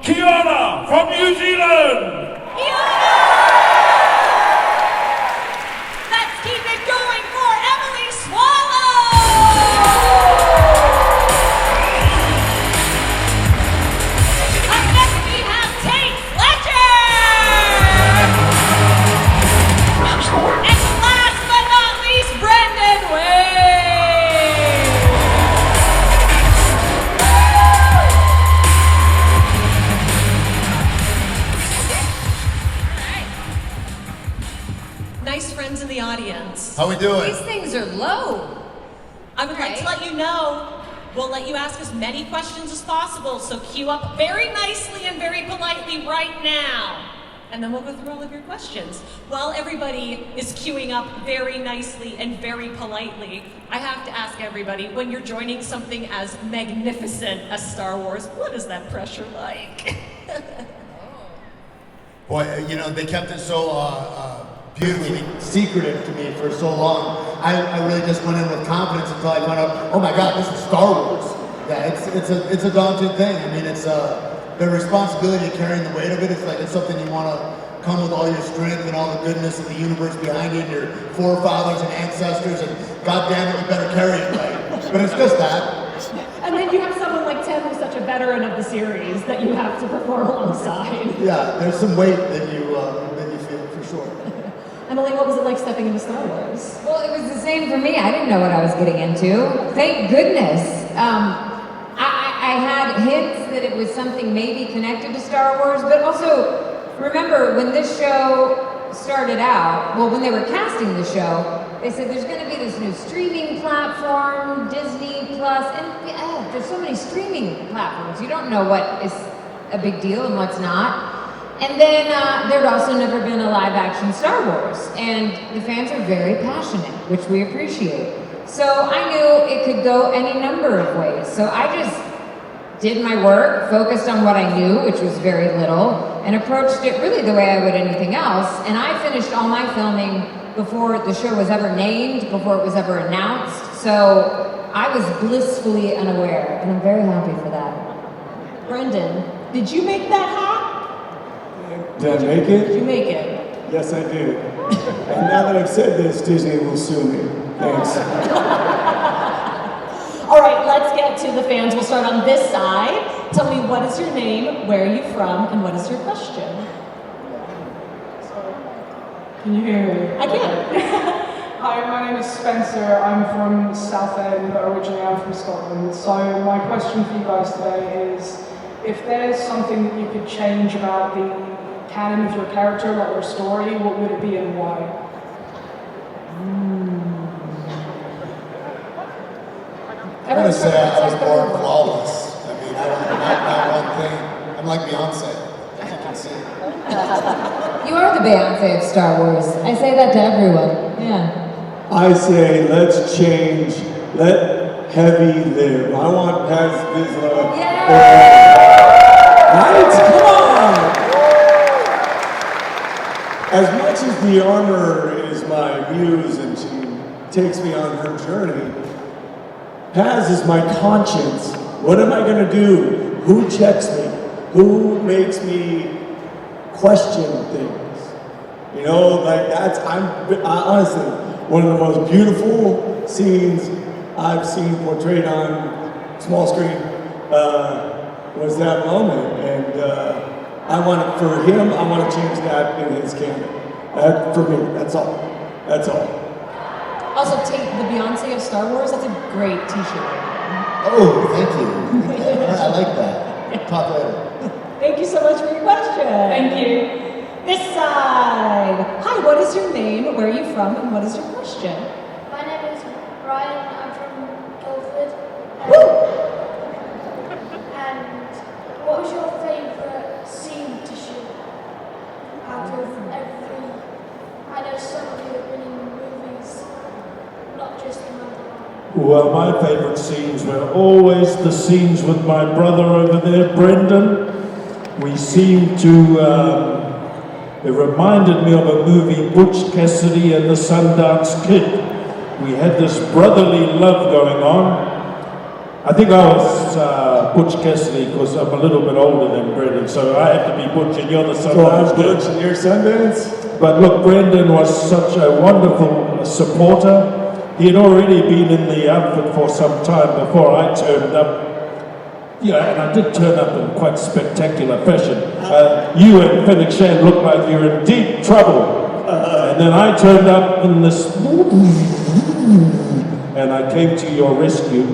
Kiana from New Zealand. How we doing? These things are low. I would like to let you know, we'll let you ask as many questions as possible, so queue up very nicely and very politely right now. And then we'll go through all of your questions. While everybody is queuing up very nicely and very politely, I have to ask everybody, when you're joining something as magnificent as Star Wars, what is that pressure like? Boy, you know, they kept it so beautifully secretive to me for so long. I really just went in with confidence until I found out, oh my God, this is Star Wars. Yeah, it's a daunting thing. I mean, it's the responsibility of carrying the weight of it. It's like it's something you want to come with all your strength and all the goodness of the universe behind you and your forefathers and ancestors, and God damn it, you better carry it right. But it's just that. And then you have someone like Tim, who's such a veteran of the series, that you have to perform alongside. Yeah, there's some weight that you feel for sure. Emily, what was it like stepping into Star Wars? Well, it was the same for me. I didn't know what I was getting into. Thank goodness. I had hints that it was something maybe connected to Star Wars, but also remember when this show started out, well, when they were casting the show, they said there's going to be this new streaming platform, Disney Plus, and there's so many streaming platforms. You don't know what is a big deal and what's not. And then there'd also never been a live-action Star Wars, and the fans are very passionate, which we appreciate. So I knew it could go any number of ways. So I just did my work, focused on what I knew, which was very little, and approached it really the way I would anything else. And I finished all my filming before the show was ever named, before it was ever announced. So I was blissfully unaware, and I'm very happy for that. Brendan, did you make that hat? Did I make it? Did you make it? Yes, I did. And now that I've said this, Disney will sue me. Thanks. All right, let's get to the fans. We'll start on this side. Tell me, what is your name, where are you from, and what is your question? Can you hear me? I can. Hi, my name is Spencer. I'm from Southend, but originally I'm from Scotland. So my question for you guys today is, if there's something that you could change about the canon of your character, about your story, what would it be and why? I'm going to say I was born flawless. I mean, I don't not one thing. I'm like Beyonce, as you can see. You are the Beyonce of Star Wars. I say that to everyone. Yeah. I say, let's change. Let Heavy live. I want Paz Vizsla. Right? Come on! As much as the armor is my muse and she takes me on her journey, Paz is my conscience. What am I going to do? Who checks me? Who makes me question things? You know, like honestly, one of the most beautiful scenes I've seen portrayed on small screen was that moment. And for him, I want to change that in his canon. For me, that's all. That's all. Also, Tait, the Beyonce of Star Wars, that's a great t-shirt. Oh, thank you. I like that. Talk later. Thank you so much for your question. Thank you. This side. Hi, what is your name, where are you from, and what is your question? My name is Brian, I'm from Guildford. And what was your favourite scene to shoot out of every? I know some of you have been in movies, not just in Mandalorian. Well, my favourite scenes were always the scenes with my brother over there, Brendan. we seemed to, it reminded me of a movie, Butch Cassidy and the Sundance Kid. We had this brotherly love going on. I think I was Butch Cassidy because I'm a little bit older than Brendan, so I had to be Butch and you're the Sundance So I'm Kid. Butch and you're Sundance? But look, Brendan was such a wonderful supporter. He had already been in the outfit for some time before I turned up. Yeah, and I did turn up in quite spectacular fashion. You and Fennec Shand looked like you were in deep trouble. And then I turned up in this... And I came to your rescue.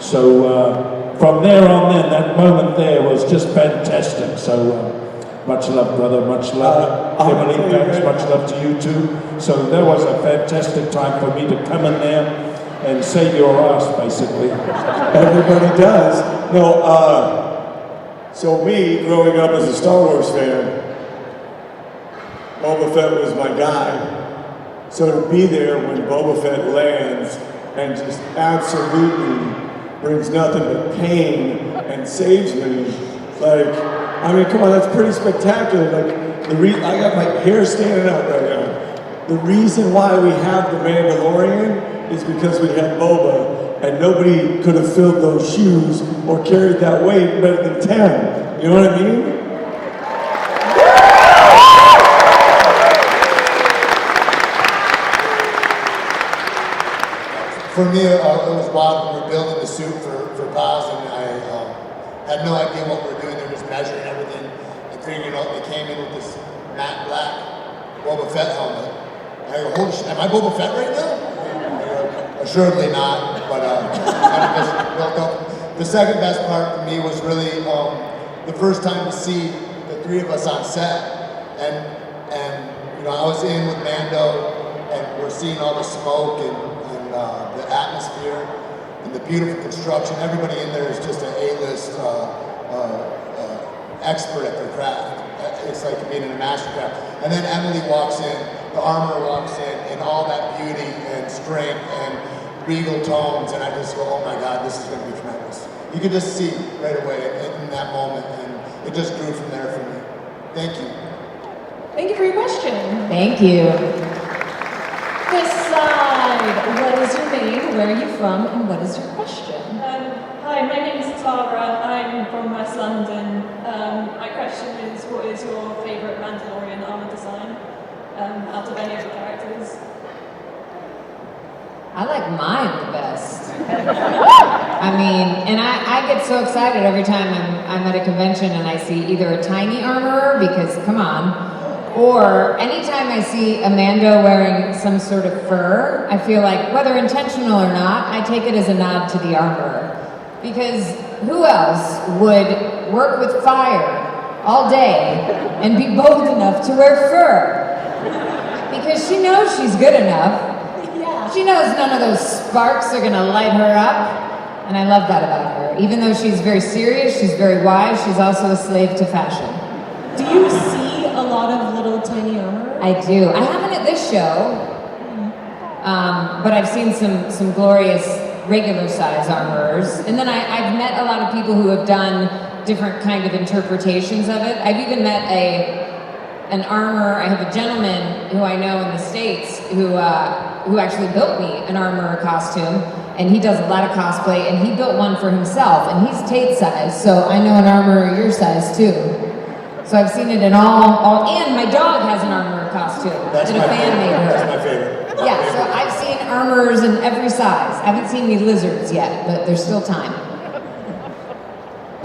So from there on then, that moment there was just fantastic. So much love, brother, much love. Emily, thanks, much love to you too. So that was a fantastic time for me to come in there and save your ass, basically. Everybody does. No, so me, growing up as a Star Wars fan, Boba Fett was my guy. So to be there when Boba Fett lands and just absolutely brings nothing but pain and saves me, like, I mean, come on, that's pretty spectacular. Like, I got my hair standing up right now. The reason why we have the Mandalorian is because we had Boba, and nobody could have filled those shoes or carried that weight better than 10. You know what I mean? For me, it was wild when we were building the suit for Paz, and I had no idea what we were doing. They were just measuring everything and figuring out. They came in with this matte black Boba Fett helmet. And I go, holy shit, am I Boba Fett right now? Assuredly not, but kind of just built up. The second best part for me was really the first time to see the three of us on set, and you know, I was in with Mando, and we're seeing all the smoke and the atmosphere and the beautiful construction. Everybody in there is just an A-list expert at their craft. It's like being in a master craft. And then Emily walks in, the armor walks in, and all that beauty and strength and regal tones, and I just go, oh my God, this is going to be tremendous. You could just see right away in that moment, and it just grew from there for me. Thank you. Thank you for your question. Thank you. This side, what is your name, where are you from, and what is your question? Hi, my name is Tara. I'm from West London. My question is, what is your favourite Mandalorian armour design out of any of the characters? I like mine the best. I mean, and I get so excited every time I'm at a convention and I see either a tiny armorer, because come on, or anytime I see a Mando wearing some sort of fur, I feel like, whether intentional or not, I take it as a nod to the armorer. Because who else would work with fire all day and be bold enough to wear fur? Because she knows she's good enough. Yeah. She knows none of those sparks are gonna light her up. And I love that about her. Even though she's very serious, she's very wise, she's also a slave to fashion. Do you see a lot of little tiny armor? I do. I haven't at this show, but I've seen some glorious regular size armorers. And then I've met a lot of people who have done different kind of interpretations of it. I've even met an armor. I have a gentleman who I know in the States who actually built me an armor costume, and he does a lot of cosplay, and he built one for himself, and he's Tait size, so I know an armorer your size too. So I've seen it in all, and my dog has an armorer costume that a fan made her. That's my favorite. Yeah, so I've seen armorers in every size. I haven't seen any lizards yet, but there's still time.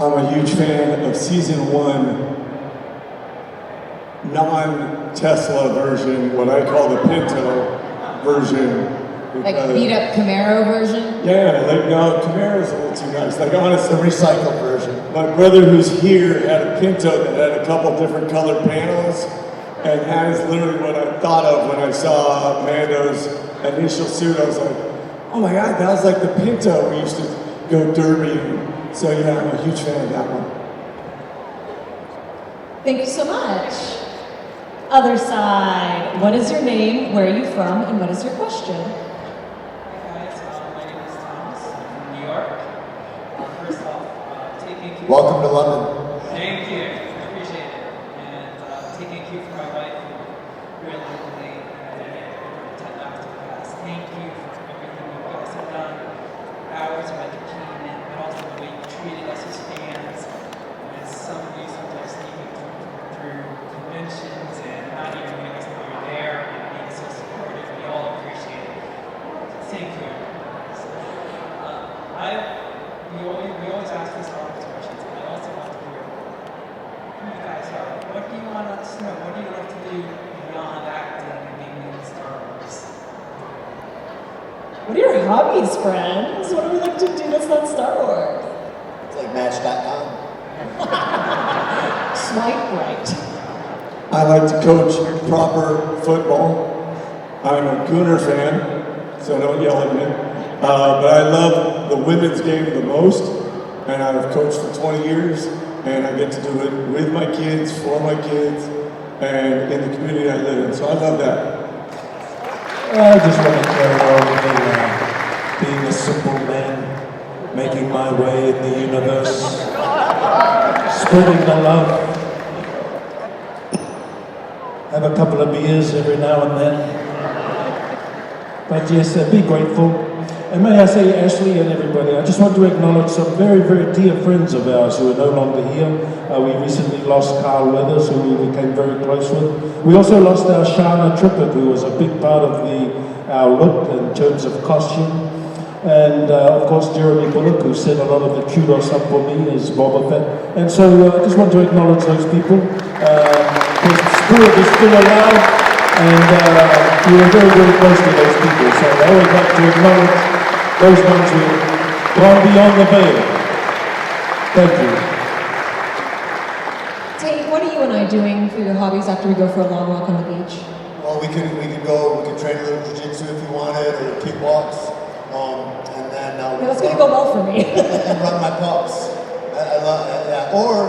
I'm a huge fan of season 1 non-Tesla version, what I call the Pinto version. Like beat up Camaro version? Yeah, like no, Camaro's a little too nice. Like honestly, The recycled version. my brother who's here had a Pinto that had a couple different colored panels, and that is literally what I thought of when I saw Mando's initial suit. I was like, oh my God, that was like the Pinto we used to go derbying. So yeah, I'm a huge fan of that one. Thank you so much. Other side, what is your name, where are you from, and what is your question? Hi guys, my name is Thomas from New York. First off, taking Welcome to London. Thank you. What are your hobbies, friends? What do we like to do that's not Star Wars? It's like Match.com. Swipe right. I like to coach proper football. I'm a Gooner fan, so don't yell at me. But I love the women's game the most, and I've coached for 20 years, and I get to do it with my kids, for my kids, and in the community I live in. So I love that. I just want to carry on being a simple man, making my way in the universe, spreading the love. Have a couple of beers every now and then. But yes, be grateful. And may I say, Ashley and everybody, I just want to acknowledge some very, very dear friends of ours who are no longer here. We recently lost Carl Weathers, who we became very close with. We also lost our Shana Trippett, who was a big part of our look in terms of costume. And of course, Jeremy Bullock, who set a lot of the kudos up for me as Boba Fett. And so I just want to acknowledge those people. His spirit is still alive, and we were very, very close to those people. So I always like to acknowledge those ones who have gone beyond the veil. Thank you. Tate, what are you and I doing for your hobbies after we go for a long walk on the beach? Well, we could train a little jiu-jitsu if you wanted, or kickbox, and then That's going to go well for me. and run my pups. I love that. Yeah. Or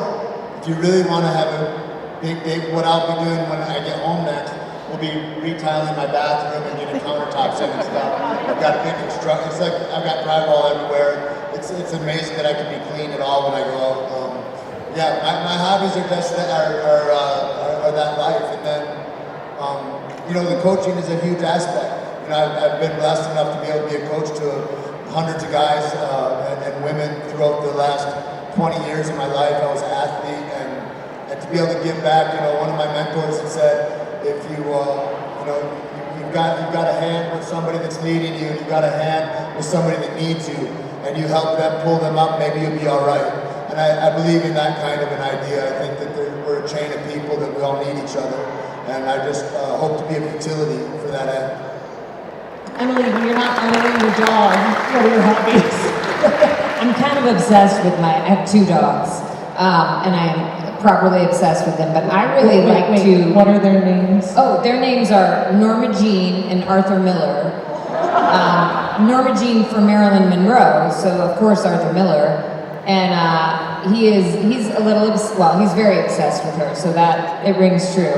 if you really want to have a big day, what I'll be doing when I get home next, we'll be retiling my bathroom and getting countertops in and stuff. I've got big construction. It's like I've got drywall everywhere. It's amazing that I can be clean at all when I go out. Yeah, my hobbies are just that are that life, and then the coaching is a huge aspect. I've been blessed enough to be able to be a coach to hundreds of guys and women throughout the last 20 years of my life. I was an athlete, and to be able to give back. One of my mentors had said, if you've got a hand with somebody that's needing you, and you've got a hand with somebody that needs you, and you help them pull them up, maybe you'll be all right. And I believe in that kind of an idea. I think that we're a chain of people, that we all need each other, and I just hope to be a utility for that end. Emily, when you're not honoring your dog, what are your hobbies? I'm kind of obsessed with I have 2 dogs, and I am properly obsessed with them, but I really like to... What are their names? Oh, their names are Norma Jean and Arthur Miller. Norma Jean for Marilyn Monroe, so of course Arthur Miller. And he's a little, he's very obsessed with her, so that it rings true.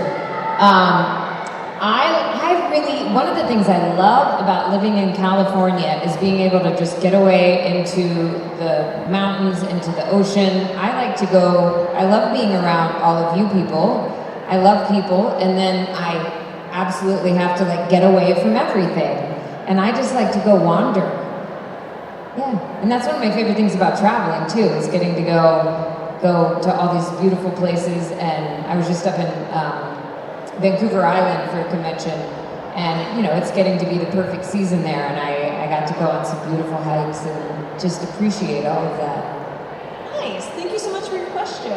One of the things I love about living in California is being able to just get away into the mountains, into the ocean. I love being around all of you people. I love people, and then I absolutely have to get away from everything. And I just like to go wander. Yeah, and that's one of my favorite things about traveling too, is getting to go to all these beautiful places. And I was just up in Vancouver Island for a convention, and it's getting to be the perfect season there, and I got to go on some beautiful hikes and just appreciate all of that. Nice, thank you so much for your question.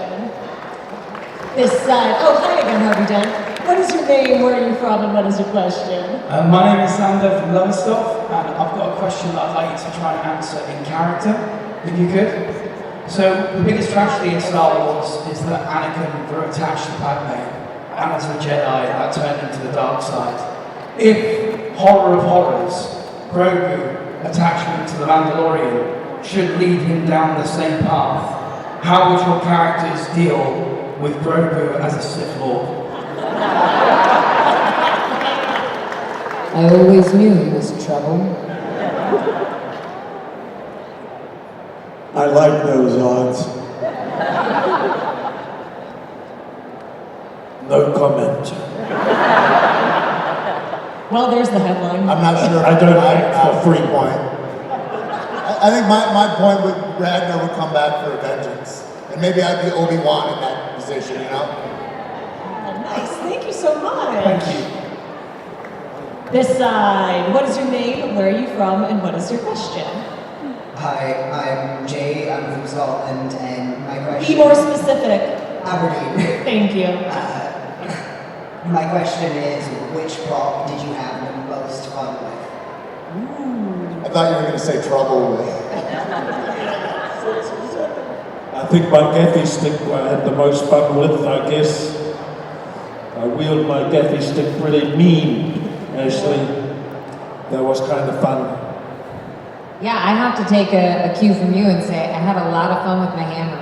This side, hi again, Harvey Dent. What is your name, where are you from, and what is your question? My name is Fantha From Down Under, and I've got a question that I'd like you to try and answer in character, if you could. So, the biggest tragedy in Star Wars is that Anakin grew attached to Padme, and as a Jedi, that turned into the dark side. If, horror of horrors, Grogu attachment to the Mandalorian should lead him down the same path, how would your characters deal with Grogu as a Sith Lord? I always knew he was trouble. I like those odds. No comment. Well, there's the headline. I'm not sure. I don't act for free. Point. I think my point with Ragnar would come back for vengeance, and maybe I'd be Obi-Wan in that position, Nice, thank you so much. Thank you. This side, what is your name, where are you from, and what is your question? Hi, I'm Jay, I'm from Scotland, and my question... Be more specific. Aberdeen. Thank you. My question is, which prop did you have the most fun with? Ooh. I thought you were going to say trouble with. I think my gaffy stick I had the most fun with, I guess. I wield my gaffy stick pretty mean, Ashley. That was kind of fun. Yeah, I have to take a cue from you and say I had a lot of fun with my hammer.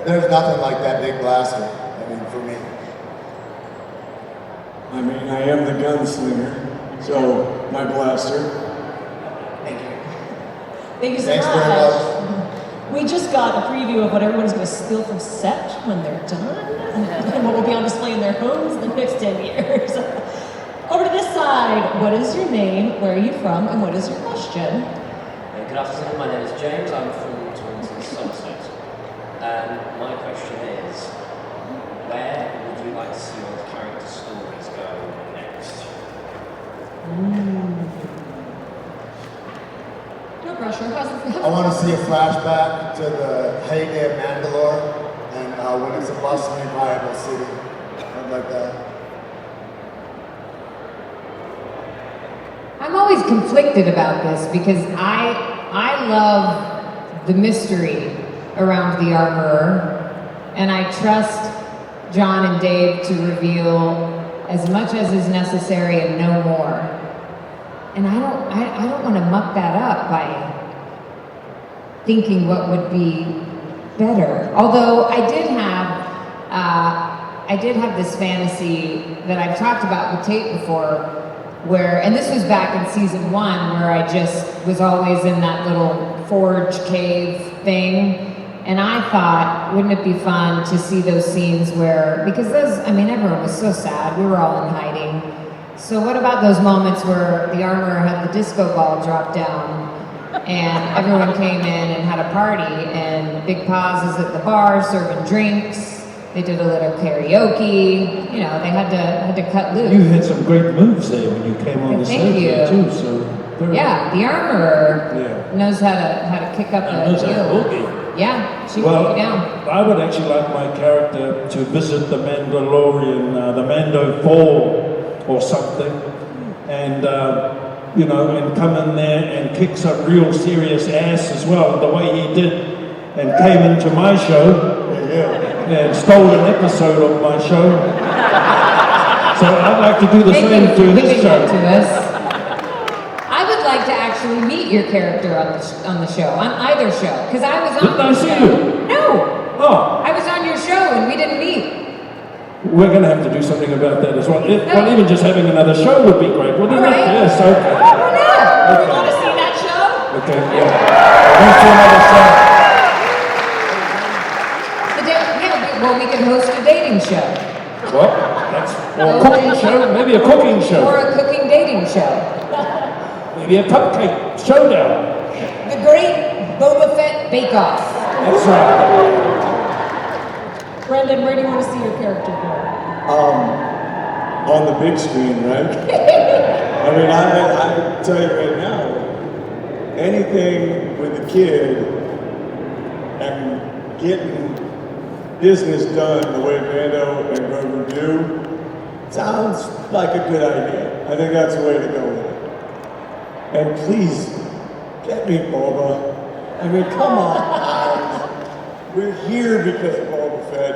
There's nothing like that big blaster, I mean, for me. I mean, I am the gunslinger, so my blaster. Thank you. Thank you so Thanks much. very much. We just got a preview of what everyone's going to steal from set when they're done, and what will be on display in their homes in the next 10 years. Over to this side, what is your name, where are you from, and what is your question? Good afternoon, my name is James, I'm from Taunton, Somerset. My question is, where would you like to see your character stories go next? No pressure. I want to see a flashback to the heyday of Mandalore and when it's a bustling, viable city. I'd like that. I'm always conflicted about this because I love the mystery around the Armorer, and I trust John and Dave to reveal as much as is necessary and no more. And I don't want to muck that up by thinking what would be better. Although I did have this fantasy that I've talked about with Tait before, and this was back in season 1, where I just was always in that little forge cave thing. And I thought, wouldn't it be fun to see those scenes because everyone was so sad, we were all in hiding. So what about those moments where the Armorer had the disco ball drop down and everyone came in and had a party, and Big Paz is at the bar serving drinks. They did a little karaoke. They had to cut loose. You had some great moves there when you came on the Thank stage you. there too. So yeah, the Armorer knows how to kick up a heel. Yeah, she put me down. I would actually like my character to visit the Mandalorian, the Mando Fall or something, and and come in there and kick some real serious ass as well, the way he did, and came into my show and stole an episode of my show. So I'd like to do the same to his show. I would like to actually meet your character on the show, on either show, because I was on Didn't I your see show. you? No. Oh. I was on your show and we didn't meet. We're going to have to do something about that as well. Well, even just having another show would be great, wouldn't it? Yes, okay. You want to see that show? Okay, yeah. Move to another show. Well, we can host a dating show. Well, or a cooking show, maybe a cooking show. Or a cooking dating show. Maybe a cupcake showdown. The great Boba Fett bake-off. That's right. Brendan, where do you want to see your character go? On the big screen, right? I mean, I tell you right now, anything with the kid and getting business done the way Mando and Grogu do sounds like a good idea. I think that's the way to go with it. And please, get me Boba. I mean, come on, guys. We're here because of Boba Fett.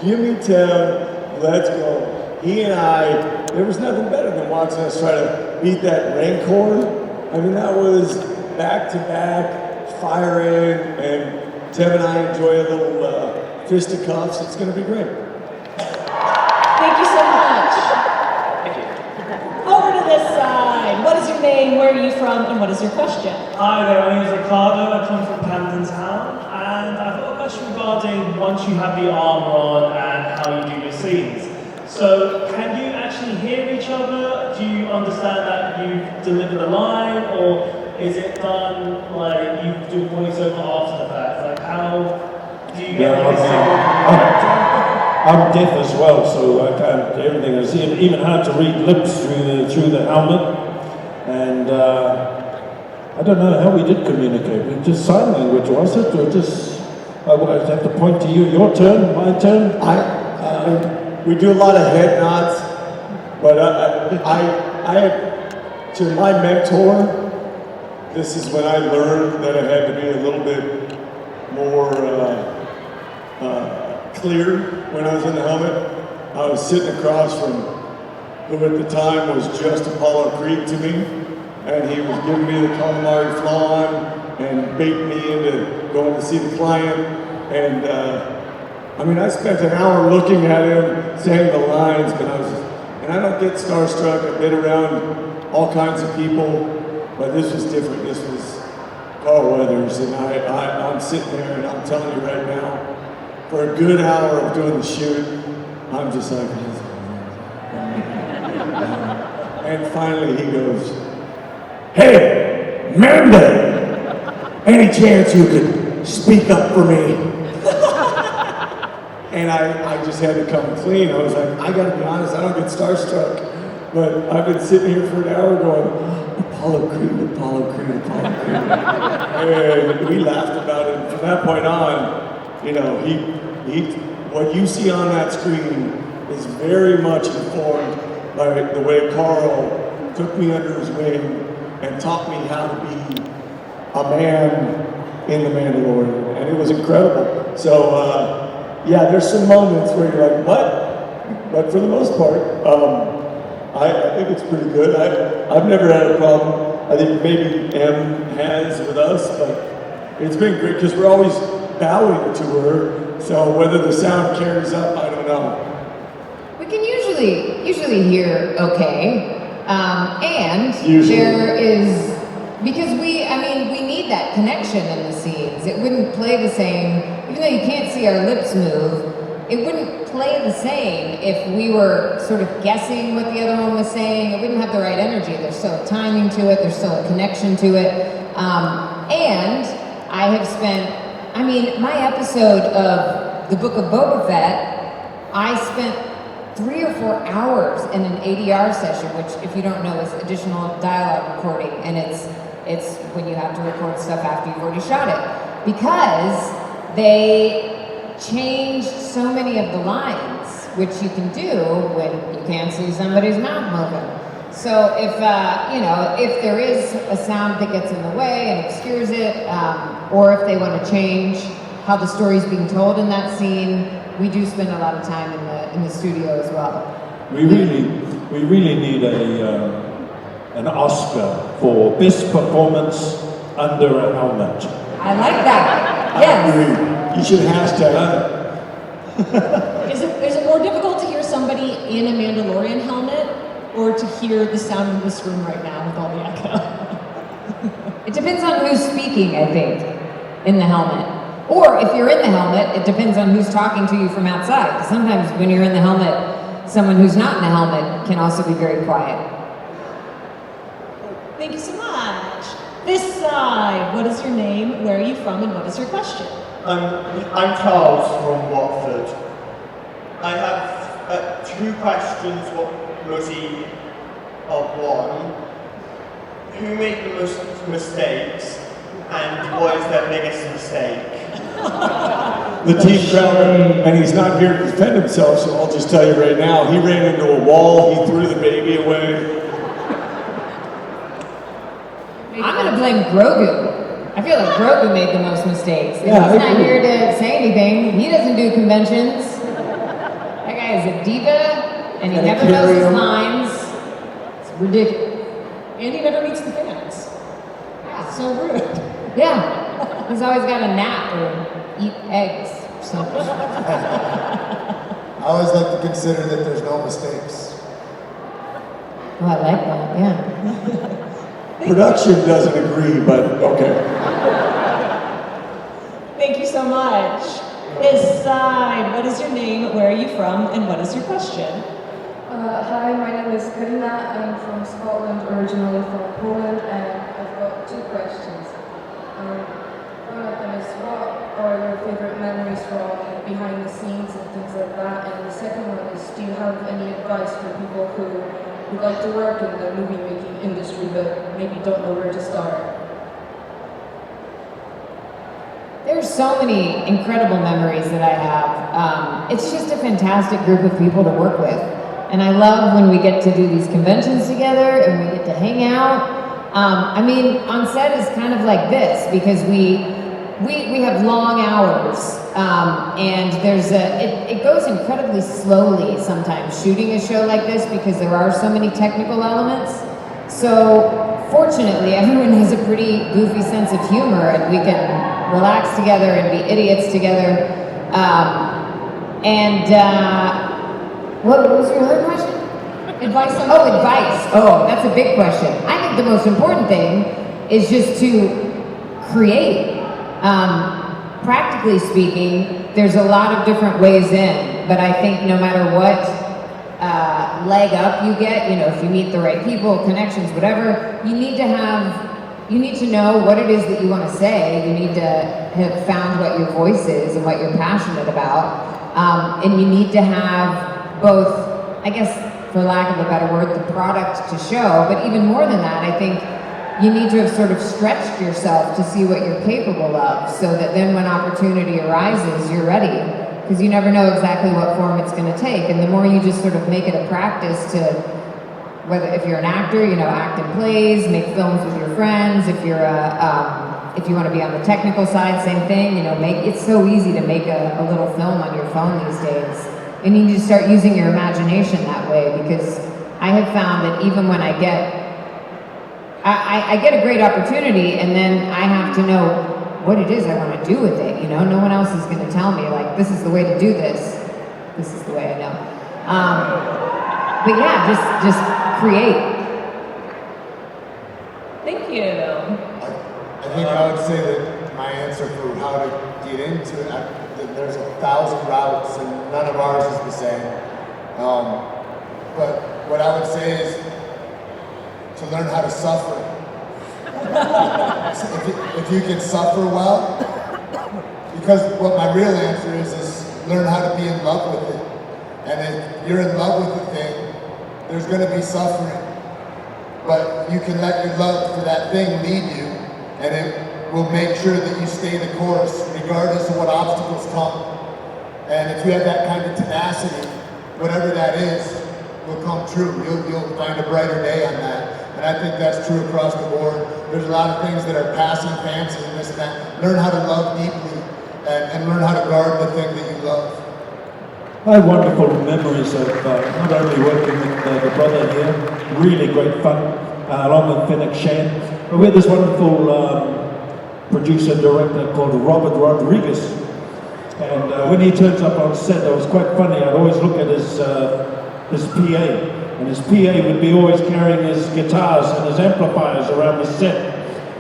Give me Tim, let's go. He and there was nothing better than watching us try to beat that Rancor. I mean, that was back-to-back firing, and Tim and I enjoy a little fisticuffs. It's going to be great. Thank you so much. Thank you. Over to this side. What is your name, where are you from, and what is your question? Hi there, my name is Ricardo. I come from Camden Town, and I've got a question regarding once you have the armor on and how you do your scenes. So, can you actually hear each other? Do you understand that you deliver the line, or is it done like you do voiceover after the fact? Like, how do you get I'm deaf as well, so I can't. Everything is even hard to read lips through the helmet, and I don't know how we did communicate. We just sign language, was it, or just I would have to point to you? Your turn, my turn. We do a lot of head nods, but I to my mentor, this is when I learned that I had to be a little bit more clear when I was in the helmet. I was sitting across from who at the time was just Apollo Creed to me, and he was giving me the calamari flan and baiting me into going to see the client. And I mean, I spent an hour looking at him, saying the lines, but and I don't get starstruck. I've been around all kinds of people, but this was different. This was Carl Weathers, and I'm sitting there, and I'm telling you right now, for a good hour of doing the shoot, I'm just like, and finally he goes, "Hey, Manda, any chance you could speak up for me?" And I just had to come clean. I was like, I gotta be honest, I don't get starstruck, but I've been sitting here for an hour going, Apollo Creed, Apollo Creed, Apollo Creed. And we laughed about it. From that point on, you know, what you see on that screen is very much informed by the way Carl took me under his wing and taught me how to be a man in The Mandalorian. And it was incredible. So, yeah, there's some moments where you're like, what? But for the most part, I think it's pretty good. I've never had a problem. I think maybe M has with us, but it's been great because we're always bowing to her. So whether the sound carries up, I don't know. We can usually hear okay, and Usually. there is, because we need that connection in the scenes. It wouldn't play the same, even though you can't see our lips move, it wouldn't play the same if we were sort of guessing what the other one was saying. It wouldn't have the right energy. There's still a timing to it, there's still a connection to it. And I have spent, my episode of the Book of Boba Fett, I spent 3 or 4 hours in an ADR session, which, if you don't know, is additional dialogue recording, and it's when you have to record stuff after you've already shot it, because they changed so many of the lines, which you can do when you can't see somebody's mouth moving. So if there is a sound that gets in the way and obscures it, or if they want to change how the story's being told in that scene, we do spend a lot of time in the studio as well. We really need an Oscar for best performance under a helmet. I like that. Yes. You should hashtag Is it more difficult to hear somebody in a Mandalorian helmet, or to hear the sound in this room right now with all the echo? It depends on who's speaking, I think, in the helmet. Or if you're in the helmet, it depends on who's talking to you from outside. 'Cause sometimes when you're in the helmet, someone who's not in the helmet can also be very quiet. Thank you so much. This side, what is your name, where are you from, and what is your question? I'm Charles from Watford. I have 2 questions, mostly of one. Who made the most mistakes, and what is their biggest mistake? the team crowd, and he's not here to defend himself, so I'll just tell you right now, he ran into a wall, he threw the baby away. I'm gonna blame Grogu. I feel like Grogu made the most mistakes. And Yeah, he's not here to say anything. He doesn't do conventions. That guy is a diva, and he never knows his lines. It's ridiculous. And he never meets the fans. Yeah. So rude. Yeah. He's always got to nap or eat eggs or something. I always like to consider that there's no mistakes. Oh, I like that, yeah. Production doesn't agree, but okay. Thank you so much. This side, what is your name, where are you from, and what is your question? Hi, my name is Karina. I'm from Scotland, originally from Poland, and I've got 2 questions. One of them is, what are your favorite memories from behind the scenes and things like that? And the second one is, do you have any advice for people who would like to work in the movie making industry but maybe don't know where to start? There's so many incredible memories that I have. It's just a fantastic group of people to work with. And I love when we get to do these conventions together and we get to hang out. I mean, on set is kind of like this because we have long hours, and it goes incredibly slowly sometimes shooting a show like this because there are so many technical elements. So fortunately, everyone has a pretty goofy sense of humor, and we can relax together and be idiots together. What was your other question? Advice on Advice. Oh, that's a big question. I think the most important thing is just to create. Practically speaking, there's a lot of different ways in, but I think no matter what leg up you get, if you meet the right people, connections, whatever, you need to know what it is that you want to say. You need to have found what your voice is and what you're passionate about. And you need to have both, I guess, for lack of a better word, the product to show, but even more than that, I think you need to have sort of stretched yourself to see what you're capable of, so that then when opportunity arises, you're ready, because you never know exactly what form it's going to take. And the more you just sort of make it a practice to, whether if you're an actor, act in plays, make films with your friends. If you're if you want to be on the technical side, same thing. It's so easy to make a little film on your phone these days. And you need to start using your imagination that way, because I have found that even when I get a great opportunity, and then I have to know what it is I want to do with it. No one else is going to tell me, like, this is the way to do this. This is the way I know. But yeah, just create. Thank you. I think I would say that my answer for how to get into it, there's 1,000 routes and none of ours is the same. But what I would say is to learn how to suffer. if you can suffer well, because what my real answer is learn how to be in love with it. And if you're in love with the thing, there's going to be suffering. But you can let your love for that thing lead you, and it will make sure that you stay the course regardless of what obstacles come. And if you have that kind of tenacity, whatever that is will come true. You'll find a brighter day on that. And I think that's true across the board. There's a lot of things that are passing fancy and this and that. Learn how to love deeply and learn how to guard the thing that you love. I have wonderful memories of not only working with the brother here, really great fun, along with Finnick Shan, but we had this wonderful producer-director called Robert Rodriguez. And when he turns up on set, it was quite funny. I'd always look at his PA, and his PA would be always carrying his guitars and his amplifiers around the set.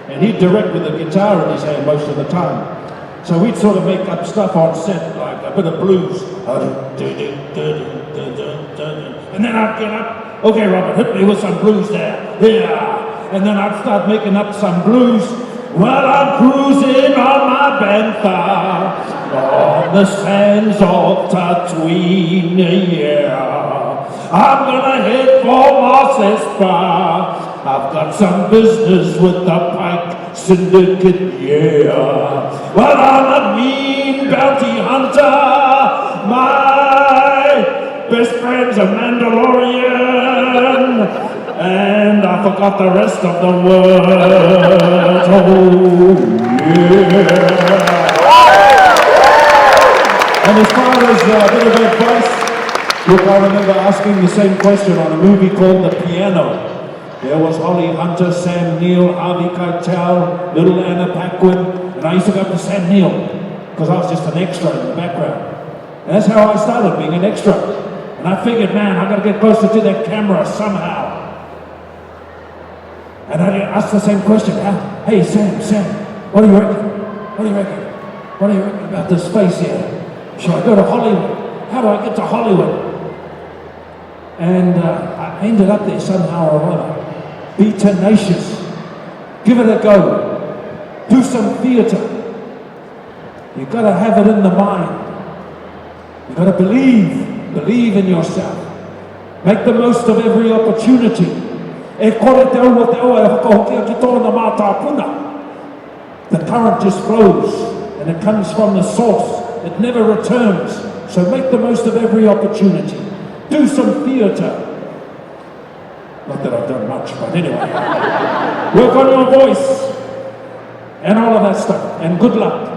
And he'd direct with a guitar in his hand most of the time. So we'd sort of make up stuff on set, like a bit of blues. And then I'd get up, okay Robert, hit me with some blues there. Yeah. And then I'd start making up some blues. Well, I'm cruising on my Fantha on the sands of Tatooine, yeah. I'm gonna head for Mosses Bar. I've got some business with the Pike Syndicate, yeah. Well, I'm a mean bounty hunter. My best friend's a Mandalorian. And I forgot the rest of the words. Oh, yeah. And as far as a bit of advice, look, I remember asking the same question on a movie called The Piano. There was Holly Hunter, Sam Neill, Harvey Keitel, little Anna Paquin, and I used to go up to Sam Neill because I was just an extra in the background. And that's how I started, being an extra. And I figured, man, I got to get closer to that camera somehow. And I asked the same question. Hey, Sam, what do you reckon? What do you reckon about this space here? Should I go to Hollywood? How do I get to Hollywood? And I ended up there somehow or other. Be tenacious. Give it a go. Do some theater. You've got to have it in the mind. You've got to believe in yourself. Make the most of every opportunity. The current just flows, and it comes from the source. It never returns. So make the most of every opportunity. Do some theatre. Not that I've done much, but anyway. Work on your voice and all of that stuff. And good luck.